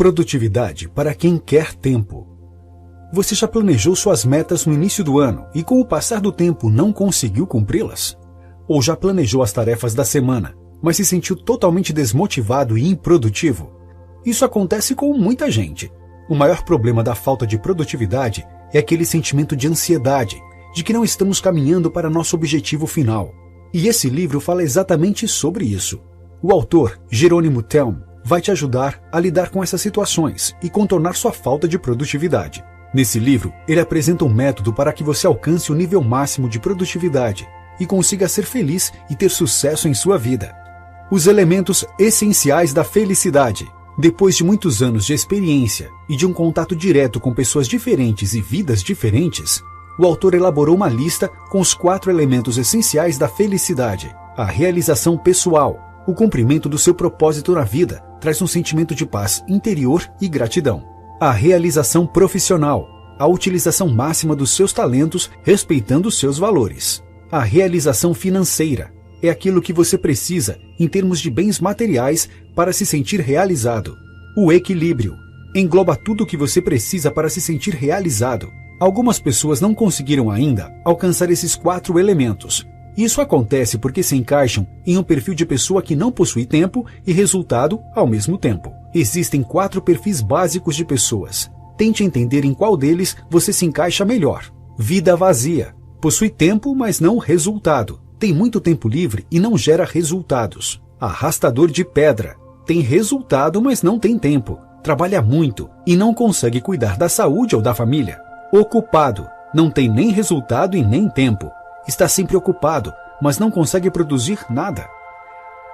Produtividade para quem quer tempo. Você já planejou suas metas no início do ano e com o passar do tempo não conseguiu cumpri-las? Ou já planejou as tarefas da semana, mas se sentiu totalmente desmotivado e improdutivo? Isso acontece com muita gente. O maior problema da falta de produtividade é aquele sentimento de ansiedade, de que não estamos caminhando para nosso objetivo final. E esse livro fala exatamente sobre isso. O autor, Jerônimo Telm, vai te ajudar a lidar com essas situações e contornar sua falta de produtividade. Nesse livro, ele apresenta um método para que você alcance o nível máximo de produtividade e consiga ser feliz e ter sucesso em sua vida. Os elementos essenciais da felicidade. Depois de muitos anos de experiência e de um contato direto com pessoas diferentes e vidas diferentes, o autor elaborou uma lista com os 4 elementos essenciais da felicidade. A realização pessoal. O cumprimento do seu propósito na vida traz um sentimento de paz interior e gratidão. A realização profissional. A utilização máxima dos seus talentos, respeitando os seus valores. A realização financeira. É aquilo que você precisa em termos de bens materiais para se sentir realizado. O equilíbrio. Engloba tudo o que você precisa para se sentir realizado. Algumas pessoas não conseguiram ainda alcançar esses 4 elementos. Isso acontece porque se encaixam em um perfil de pessoa que não possui tempo e resultado ao mesmo tempo. Existem 4 perfis básicos de pessoas. Tente entender em qual deles você se encaixa melhor. Vida vazia. Possui tempo, mas não resultado. Tem muito tempo livre e não gera resultados. Arrastador de pedra. Tem resultado, mas não tem tempo. Trabalha muito e não consegue cuidar da saúde ou da família. Ocupado. Não tem nem resultado e nem tempo. Está sempre ocupado, mas não consegue produzir nada.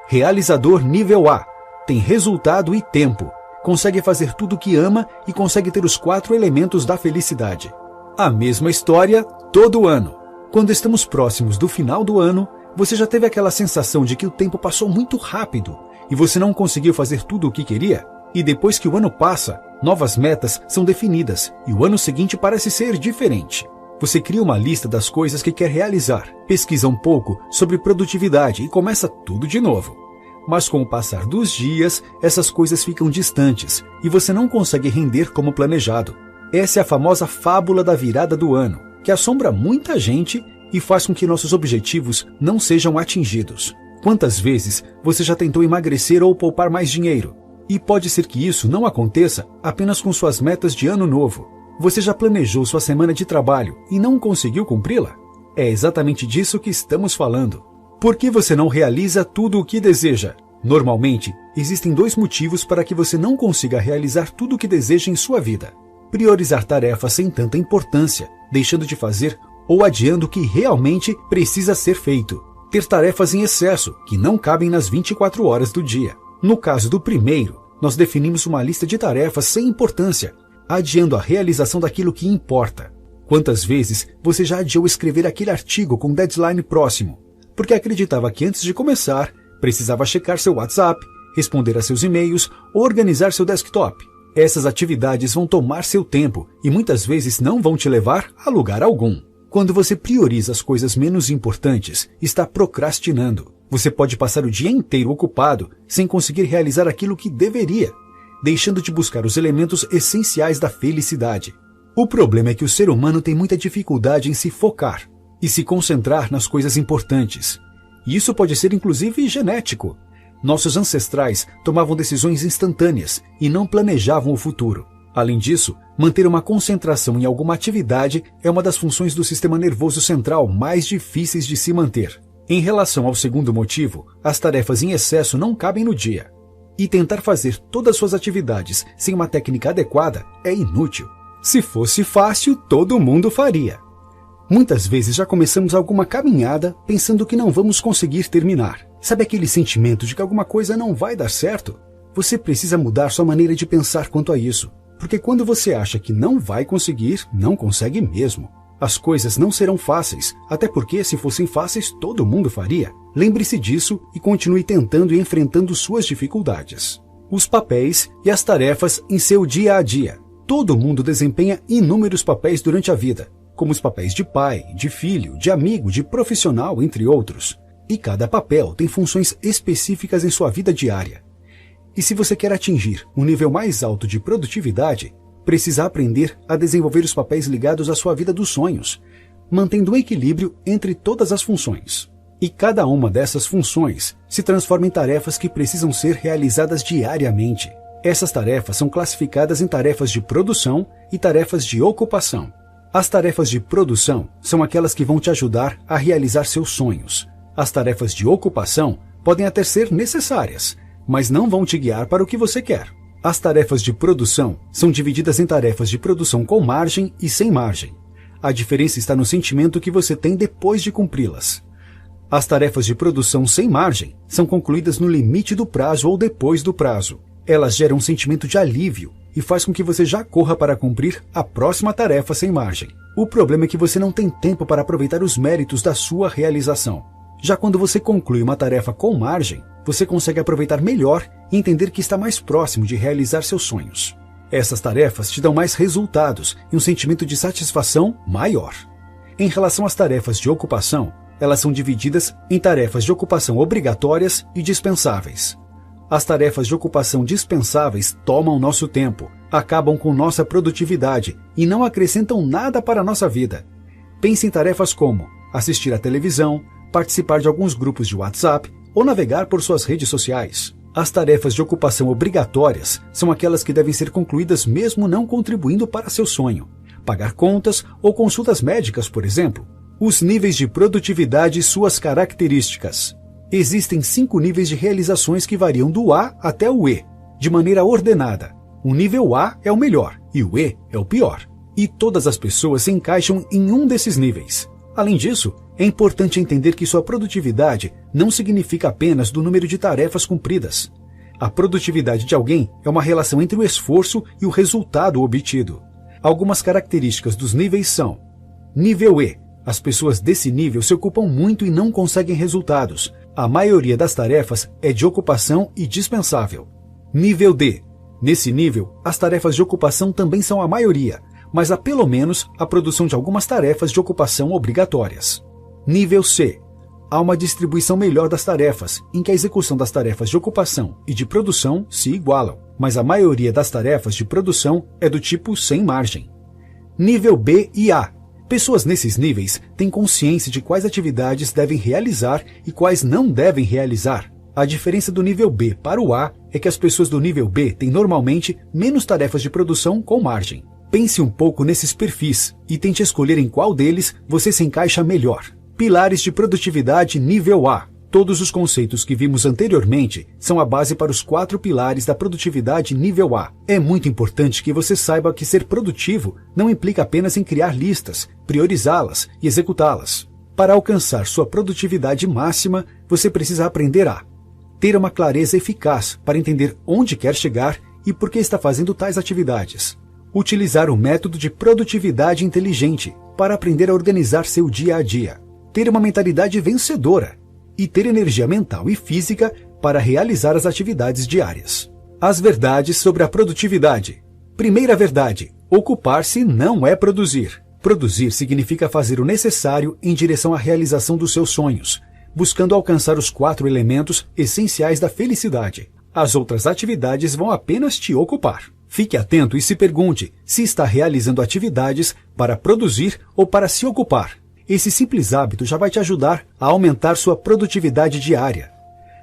Realizador nível A. Tem resultado e tempo. Consegue fazer tudo o que ama e consegue ter os 4 elementos da felicidade. A mesma história todo ano. Quando estamos próximos do final do ano, você já teve aquela sensação de que o tempo passou muito rápido e você não conseguiu fazer tudo o que queria? E depois que o ano passa, novas metas são definidas e o ano seguinte parece ser diferente. Você cria uma lista das coisas que quer realizar, pesquisa um pouco sobre produtividade e começa tudo de novo. Mas com o passar dos dias, essas coisas ficam distantes e você não consegue render como planejado. Essa é a famosa fábula da virada do ano, que assombra muita gente e faz com que nossos objetivos não sejam atingidos. Quantas vezes você já tentou emagrecer ou poupar mais dinheiro? E pode ser que isso não aconteça apenas com suas metas de ano novo. Você já planejou sua semana de trabalho e não conseguiu cumpri-la? É exatamente disso que estamos falando. Por que você não realiza tudo o que deseja? Normalmente, existem 2 motivos para que você não consiga realizar tudo o que deseja em sua vida. Priorizar tarefas sem tanta importância, deixando de fazer ou adiando o que realmente precisa ser feito. Ter tarefas em excesso, que não cabem nas 24 horas do dia. No caso do primeiro, nós definimos uma lista de tarefas sem importância, adiando a realização daquilo que importa. Quantas vezes você já adiou escrever aquele artigo com deadline próximo, porque acreditava que antes de começar, precisava checar seu WhatsApp, responder a seus e-mails ou organizar seu desktop? Essas atividades vão tomar seu tempo e muitas vezes não vão te levar a lugar algum. Quando você prioriza as coisas menos importantes, está procrastinando. Você pode passar o dia inteiro ocupado sem conseguir realizar aquilo que deveria, deixando de buscar os elementos essenciais da felicidade. O problema é que o ser humano tem muita dificuldade em se focar e se concentrar nas coisas importantes. E isso pode ser inclusive genético. Nossos ancestrais tomavam decisões instantâneas e não planejavam o futuro. Além disso, manter uma concentração em alguma atividade é uma das funções do sistema nervoso central mais difíceis de se manter. Em relação ao segundo motivo, as tarefas em excesso não cabem no dia. E tentar fazer todas suas atividades sem uma técnica adequada é inútil. Se fosse fácil, todo mundo faria. Muitas vezes já começamos alguma caminhada pensando que não vamos conseguir terminar. Sabe aquele sentimento de que alguma coisa não vai dar certo? Você precisa mudar sua maneira de pensar quanto a isso. Porque quando você acha que não vai conseguir, não consegue mesmo. As coisas não serão fáceis, até porque se fossem fáceis todo mundo faria. Lembre-se disso e continue tentando e enfrentando suas dificuldades. Os papéis e as tarefas em seu dia a dia. Todo mundo desempenha inúmeros papéis durante a vida, como os papéis de pai, de filho, de amigo, de profissional, entre outros. E cada papel tem funções específicas em sua vida diária. E se você quer atingir um nível mais alto de produtividade, precisa aprender a desenvolver os papéis ligados à sua vida dos sonhos, mantendo um equilíbrio entre todas as funções. E cada uma dessas funções se transforma em tarefas que precisam ser realizadas diariamente. Essas tarefas são classificadas em tarefas de produção e tarefas de ocupação. As tarefas de produção são aquelas que vão te ajudar a realizar seus sonhos. As tarefas de ocupação podem até ser necessárias, mas não vão te guiar para o que você quer. As tarefas de produção são divididas em tarefas de produção com margem e sem margem. A diferença está no sentimento que você tem depois de cumpri-las. As tarefas de produção sem margem são concluídas no limite do prazo ou depois do prazo. Elas geram um sentimento de alívio e faz com que você já corra para cumprir a próxima tarefa sem margem. O problema é que você não tem tempo para aproveitar os méritos da sua realização. Já quando você conclui uma tarefa com margem, você consegue aproveitar melhor e entender que está mais próximo de realizar seus sonhos. Essas tarefas te dão mais resultados e um sentimento de satisfação maior. Em relação às tarefas de ocupação, elas são divididas em tarefas de ocupação obrigatórias e dispensáveis. As tarefas de ocupação dispensáveis tomam nosso tempo, acabam com nossa produtividade e não acrescentam nada para a nossa vida. Pense em tarefas como assistir à televisão, participar de alguns grupos de WhatsApp ou navegar por suas redes sociais. As tarefas de ocupação obrigatórias são aquelas que devem ser concluídas mesmo não contribuindo para seu sonho. Pagar contas ou consultas médicas, por exemplo. Os níveis de produtividade e suas características. Existem 5 níveis de realizações que variam do A até o E, de maneira ordenada. O nível A é o melhor e o E é o pior. E todas as pessoas se encaixam em um desses níveis. Além disso, é importante entender que sua produtividade não significa apenas do número de tarefas cumpridas. A produtividade de alguém é uma relação entre o esforço e o resultado obtido. Algumas características dos níveis são: nível E. As pessoas desse nível se ocupam muito e não conseguem resultados. A maioria das tarefas é de ocupação e dispensável. Nível D. Nesse nível, as tarefas de ocupação também são a maioria, mas há pelo menos a produção de algumas tarefas de ocupação obrigatórias. Nível C. Há uma distribuição melhor das tarefas, em que a execução das tarefas de ocupação e de produção se igualam, mas a maioria das tarefas de produção é do tipo sem margem. Nível B e A. Pessoas nesses níveis têm consciência de quais atividades devem realizar e quais não devem realizar. A diferença do nível B para o A é que as pessoas do nível B têm normalmente menos tarefas de produção com margem. Pense um pouco nesses perfis e tente escolher em qual deles você se encaixa melhor. Pilares de produtividade nível A. Todos os conceitos que vimos anteriormente são a base para os 4 pilares da produtividade nível A. É muito importante que você saiba que ser produtivo não implica apenas em criar listas, priorizá-las e executá-las. Para alcançar sua produtividade máxima, você precisa aprender a ter uma clareza eficaz para entender onde quer chegar e por que está fazendo tais atividades. Utilizar o método de produtividade inteligente para aprender a organizar seu dia a dia. Ter uma mentalidade vencedora e ter energia mental e física para realizar as atividades diárias. As verdades sobre a produtividade. Primeira verdade: ocupar-se não é produzir. Produzir significa fazer o necessário em direção à realização dos seus sonhos, buscando alcançar os 4 elementos essenciais da felicidade. As outras atividades vão apenas te ocupar. Fique atento e se pergunte se está realizando atividades para produzir ou para se ocupar. Esse simples hábito já vai te ajudar a aumentar sua produtividade diária.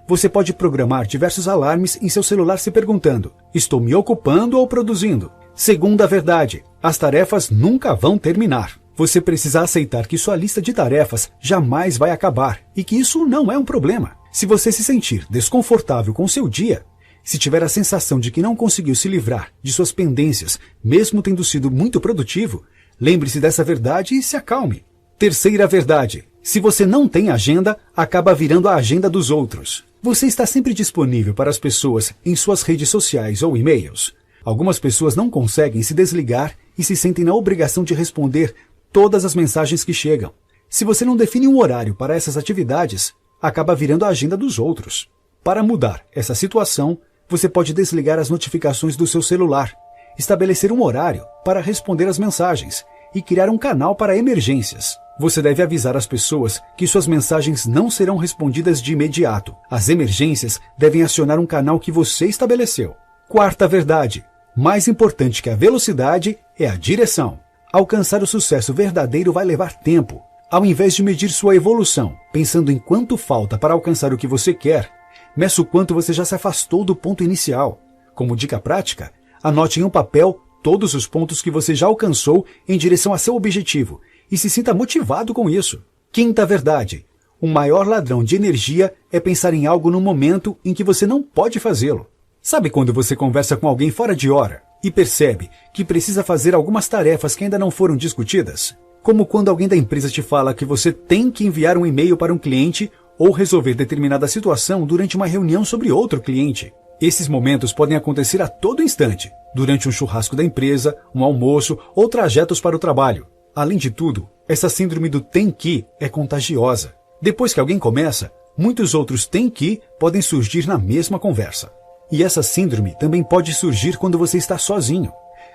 Você pode programar diversos alarmes em seu celular se perguntando: estou me ocupando ou produzindo? Segunda verdade: as tarefas nunca vão terminar. Você precisa aceitar que sua lista de tarefas jamais vai acabar e que isso não é um problema. Se você se sentir desconfortável com seu dia, se tiver a sensação de que não conseguiu se livrar de suas pendências, mesmo tendo sido muito produtivo, lembre-se dessa verdade e se acalme. Terceira verdade: se você não tem agenda, acaba virando a agenda dos outros. Você está sempre disponível para as pessoas em suas redes sociais ou e-mails. Algumas pessoas não conseguem se desligar e se sentem na obrigação de responder todas as mensagens que chegam. Se você não define um horário para essas atividades, acaba virando a agenda dos outros. Para mudar essa situação, você pode desligar as notificações do seu celular, estabelecer um horário para responder as mensagens e criar um canal para emergências. Você deve avisar as pessoas que suas mensagens não serão respondidas de imediato. As emergências devem acionar um canal que você estabeleceu. Quarta verdade: mais importante que a velocidade é a direção. Alcançar o sucesso verdadeiro vai levar tempo. Ao invés de medir sua evolução, pensando em quanto falta para alcançar o que você quer, meça o quanto você já se afastou do ponto inicial. Como dica prática, anote em um papel todos os pontos que você já alcançou em direção a seu objetivo e se sinta motivado com isso. Quinta verdade: o maior ladrão de energia é pensar em algo no momento em que você não pode fazê-lo. Sabe quando você conversa com alguém fora de hora e percebe que precisa fazer algumas tarefas que ainda não foram discutidas? Como quando alguém da empresa te fala que você tem que enviar um e-mail para um cliente ou resolver determinada situação durante uma reunião sobre outro cliente. Esses momentos podem acontecer a todo instante, durante um churrasco da empresa, um almoço ou trajetos para o trabalho. Além de tudo, essa síndrome do tem que é contagiosa. Depois que alguém começa, muitos outros tem que podem surgir na mesma conversa. E essa síndrome também pode surgir quando você está sozinho.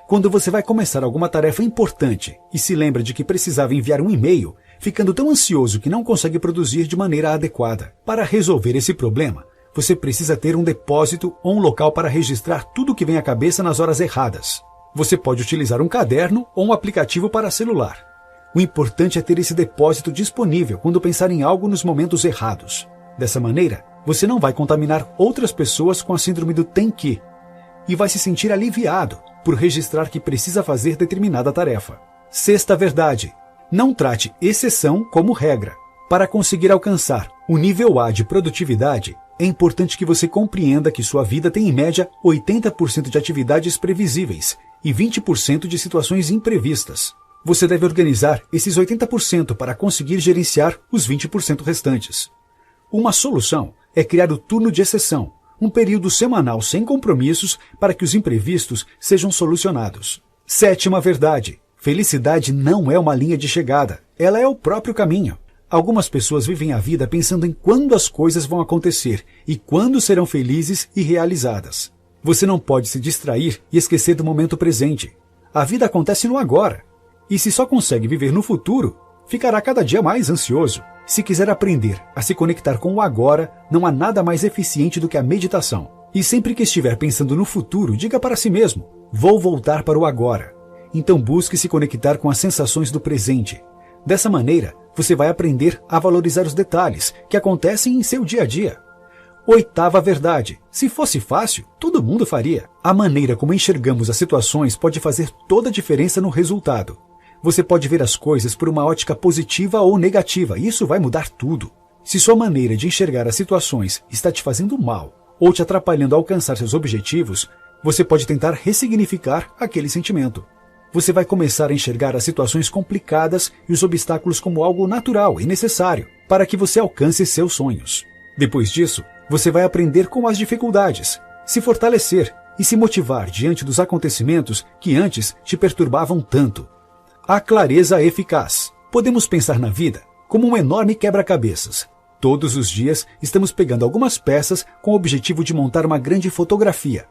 Quando você vai começar alguma tarefa importante e se lembra de que precisava enviar um e-mail, ficando tão ansioso que não consegue produzir de maneira adequada. Para resolver esse problema, você precisa ter um depósito ou um local para registrar tudo o que vem à cabeça nas horas erradas. Você pode utilizar um caderno ou um aplicativo para celular. O importante é ter esse depósito disponível quando pensar em algo nos momentos errados. Dessa maneira, você não vai contaminar outras pessoas com a síndrome do tem que e vai se sentir aliviado por registrar que precisa fazer determinada tarefa. Sexta verdade: não trate exceção como regra. Para conseguir alcançar o nível A de produtividade, é importante que você compreenda que sua vida tem em média 80% de atividades previsíveis e 20% de situações imprevistas. Você deve organizar esses 80% para conseguir gerenciar os 20% restantes. Uma solução é criar o turno de exceção, um período semanal sem compromissos para que os imprevistos sejam solucionados. Sétima verdade: felicidade não é uma linha de chegada, ela é o próprio caminho. Algumas pessoas vivem a vida pensando em quando as coisas vão acontecer e quando serão felizes e realizadas. Você não pode se distrair e esquecer do momento presente. A vida acontece no agora. E se só consegue viver no futuro, ficará cada dia mais ansioso. Se quiser aprender a se conectar com o agora, não há nada mais eficiente do que a meditação. E sempre que estiver pensando no futuro, diga para si mesmo: vou voltar para o agora. Então busque se conectar com as sensações do presente. Dessa maneira, você vai aprender a valorizar os detalhes que acontecem em seu dia a dia. Oitava verdade: se fosse fácil, todo mundo faria. A maneira como enxergamos as situações pode fazer toda a diferença no resultado. Você pode ver as coisas por uma ótica positiva ou negativa, e isso vai mudar tudo. Se sua maneira de enxergar as situações está te fazendo mal ou te atrapalhando a alcançar seus objetivos, você pode tentar ressignificar aquele sentimento. Você vai começar a enxergar as situações complicadas e os obstáculos como algo natural e necessário para que você alcance seus sonhos. Depois disso, você vai aprender com as dificuldades, se fortalecer e se motivar diante dos acontecimentos que antes te perturbavam tanto. A clareza eficaz. Podemos pensar na vida como um enorme quebra-cabeças. Todos os dias estamos pegando algumas peças com o objetivo de montar uma grande fotografia.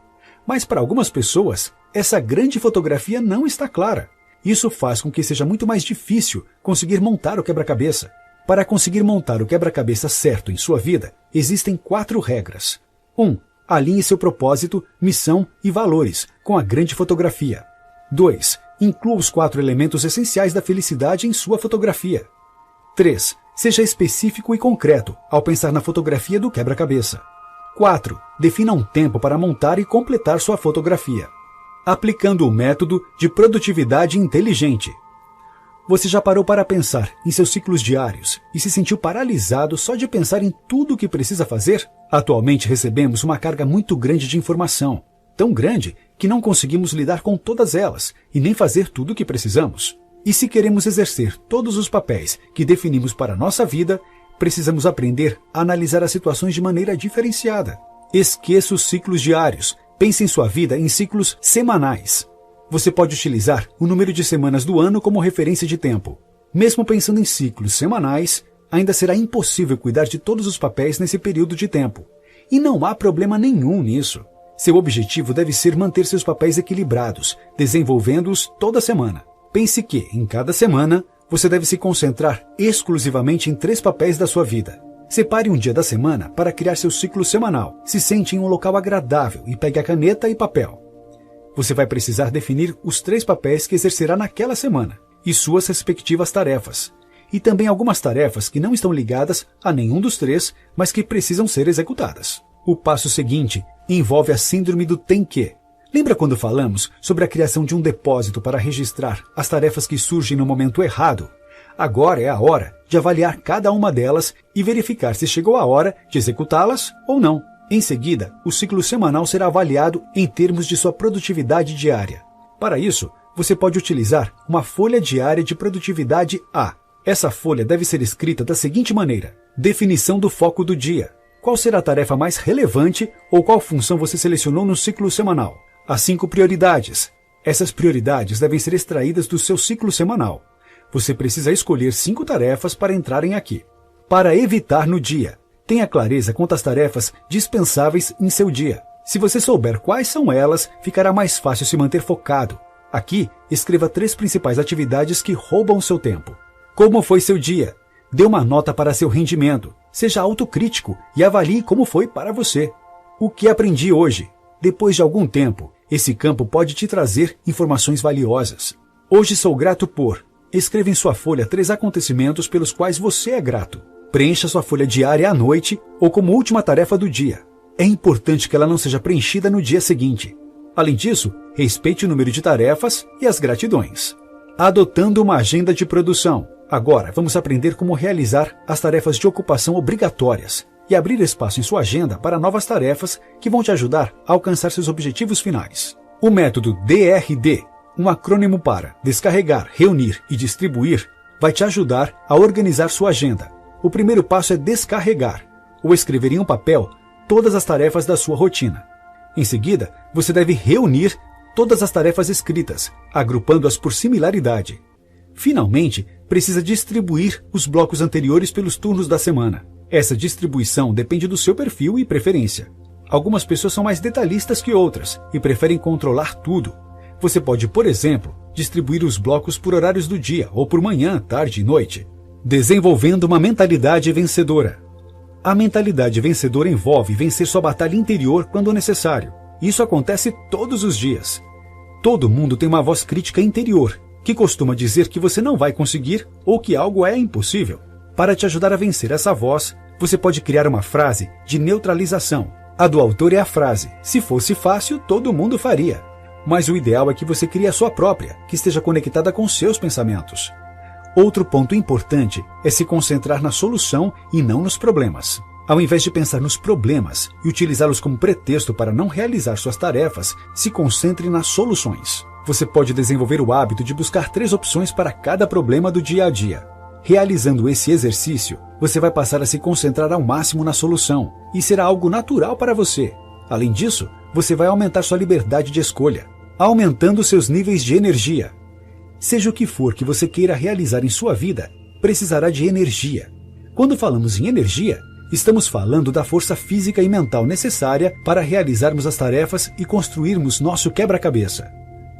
Mas para algumas pessoas, essa grande fotografia não está clara. Isso faz com que seja muito mais difícil conseguir montar o quebra-cabeça. Para conseguir montar o quebra-cabeça certo em sua vida, existem 4 regras. 1. Alinhe seu propósito, missão e valores com a grande fotografia. 2. Inclua os 4 elementos essenciais da felicidade em sua fotografia. 3. Seja específico e concreto ao pensar na fotografia do quebra-cabeça. 4. Defina um tempo para montar e completar sua fotografia. Aplicando o método de produtividade inteligente. Você já parou para pensar em seus ciclos diários e se sentiu paralisado só de pensar em tudo o que precisa fazer? Atualmente recebemos uma carga muito grande de informação, tão grande que não conseguimos lidar com todas elas e nem fazer tudo o que precisamos. E se queremos exercer todos os papéis que definimos para a nossa vida, precisamos aprender a analisar as situações de maneira diferenciada. Esqueça os ciclos diários. Pense em sua vida em ciclos semanais. Você pode utilizar o número de semanas do ano como referência de tempo. Mesmo pensando em ciclos semanais, ainda será impossível cuidar de todos os papéis nesse período de tempo. E não há problema nenhum nisso. Seu objetivo deve ser manter seus papéis equilibrados, desenvolvendo-os toda semana. Pense que, em cada semana, você deve se concentrar exclusivamente em 3 papéis da sua vida. Separe um dia da semana para criar seu ciclo semanal. Se sente em um local agradável e pegue a caneta e papel. Você vai precisar definir os 3 papéis que exercerá naquela semana e suas respectivas tarefas. E também algumas tarefas que não estão ligadas a nenhum dos 3, mas que precisam ser executadas. O passo seguinte envolve a síndrome do tem que. Lembra quando falamos sobre a criação de um depósito para registrar as tarefas que surgem no momento errado? Agora é a hora de avaliar cada uma delas e verificar se chegou a hora de executá-las ou não. Em seguida, o ciclo semanal será avaliado em termos de sua produtividade diária. Para isso, você pode utilizar uma folha diária de produtividade A. Essa folha deve ser escrita da seguinte maneira: definição do foco do dia. Qual será a tarefa mais relevante ou qual função você selecionou no ciclo semanal? As 5 prioridades. Essas prioridades devem ser extraídas do seu ciclo semanal. Você precisa escolher 5 tarefas para entrarem aqui. Para evitar no dia, tenha clareza quanto às tarefas dispensáveis em seu dia. Se você souber quais são elas, ficará mais fácil se manter focado. Aqui, escreva 3 principais atividades que roubam seu tempo. Como foi seu dia? Dê uma nota para seu rendimento. Seja autocrítico e avalie como foi para você. O que aprendi hoje? Depois de algum tempo, esse campo pode te trazer informações valiosas. Hoje sou grato por... Escreva em sua folha 3 acontecimentos pelos quais você é grato. Preencha sua folha diária à noite ou como última tarefa do dia. É importante que ela não seja preenchida no dia seguinte. Além disso, respeite o número de tarefas e as gratidões. Adotando uma agenda de produção. Agora, vamos aprender como realizar as tarefas de ocupação obrigatórias e abrir espaço em sua agenda para novas tarefas que vão te ajudar a alcançar seus objetivos finais. O método DRD, um acrônimo para descarregar, reunir e distribuir, vai te ajudar a organizar sua agenda. O primeiro passo é descarregar, ou escrever em um papel todas as tarefas da sua rotina. Em seguida, você deve reunir todas as tarefas escritas, agrupando-as por similaridade. Finalmente, precisa distribuir os blocos anteriores pelos turnos da semana. Essa distribuição depende do seu perfil e preferência. Algumas pessoas são mais detalhistas que outras e preferem controlar tudo. Você pode, por exemplo, distribuir os blocos por horários do dia ou por manhã, tarde e noite. Desenvolvendo uma mentalidade vencedora. A mentalidade vencedora envolve vencer sua batalha interior quando necessário. Isso acontece todos os dias. Todo mundo tem uma voz crítica interior, que costuma dizer que você não vai conseguir ou que algo é impossível. Para te ajudar a vencer essa voz, você pode criar uma frase de neutralização. A do autor é a frase: se fosse fácil, todo mundo faria. Mas o ideal é que você crie a sua própria, que esteja conectada com seus pensamentos. Outro ponto importante é se concentrar na solução e não nos problemas. Ao invés de pensar nos problemas e utilizá-los como pretexto para não realizar suas tarefas, se concentre nas soluções. Você pode desenvolver o hábito de buscar 3 opções para cada problema do dia a dia. Realizando esse exercício, você vai passar a se concentrar ao máximo na solução e será algo natural para você. Além disso, você vai aumentar sua liberdade de escolha, aumentando seus níveis de energia. Seja o que for que você queira realizar em sua vida, precisará de energia. Quando falamos em energia, estamos falando da força física e mental necessária para realizarmos as tarefas e construirmos nosso quebra-cabeça.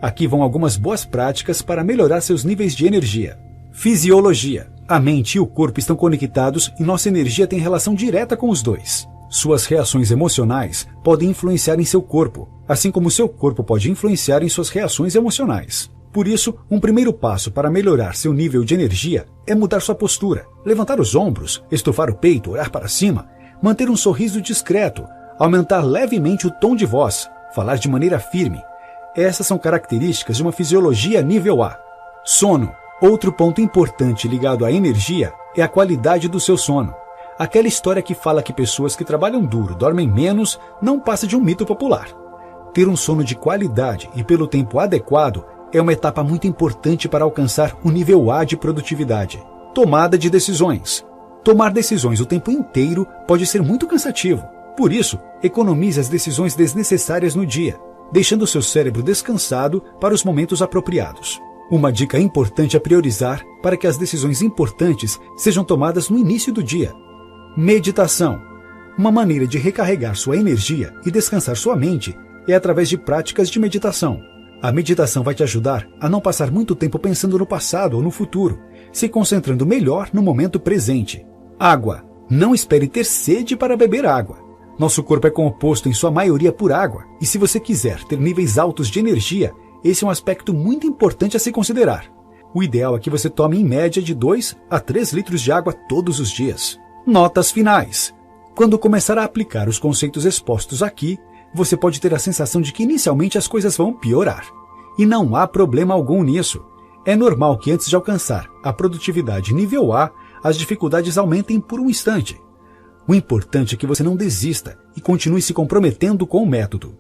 Aqui vão algumas boas práticas para melhorar seus níveis de energia. Fisiologia. A mente e o corpo estão conectados e nossa energia tem relação direta com os dois. Suas reações emocionais podem influenciar em seu corpo, assim como seu corpo pode influenciar em suas reações emocionais. Por isso, um primeiro passo para melhorar seu nível de energia é mudar sua postura, levantar os ombros, estufar o peito, olhar para cima, manter um sorriso discreto, aumentar levemente o tom de voz, falar de maneira firme. Essas são características de uma fisiologia nível A. Sono. Outro ponto importante ligado à energia é a qualidade do seu sono. Aquela história que fala que pessoas que trabalham duro dormem menos não passa de um mito popular. Ter um sono de qualidade e pelo tempo adequado é uma etapa muito importante para alcançar o nível A de produtividade. Tomada de decisões. Tomar decisões o tempo inteiro pode ser muito cansativo. Por isso, economize as decisões desnecessárias no dia, deixando seu cérebro descansado para os momentos apropriados. Uma dica importante é priorizar para que as decisões importantes sejam tomadas no início do dia. Meditação. Uma maneira de recarregar sua energia e descansar sua mente é através de práticas de meditação. A meditação vai te ajudar a não passar muito tempo pensando no passado ou no futuro, se concentrando melhor no momento presente. Água. Não espere ter sede para beber água. Nosso corpo é composto em sua maioria por água, e se você quiser ter níveis altos de energia, esse é um aspecto muito importante a se considerar. O ideal é que você tome em média de 2 a 3 litros de água todos os dias. Notas finais. Quando começar a aplicar os conceitos expostos aqui, você pode ter a sensação de que inicialmente as coisas vão piorar. E não há problema algum nisso. É normal que antes de alcançar a produtividade nível A, as dificuldades aumentem por um instante. O importante é que você não desista e continue se comprometendo com o método.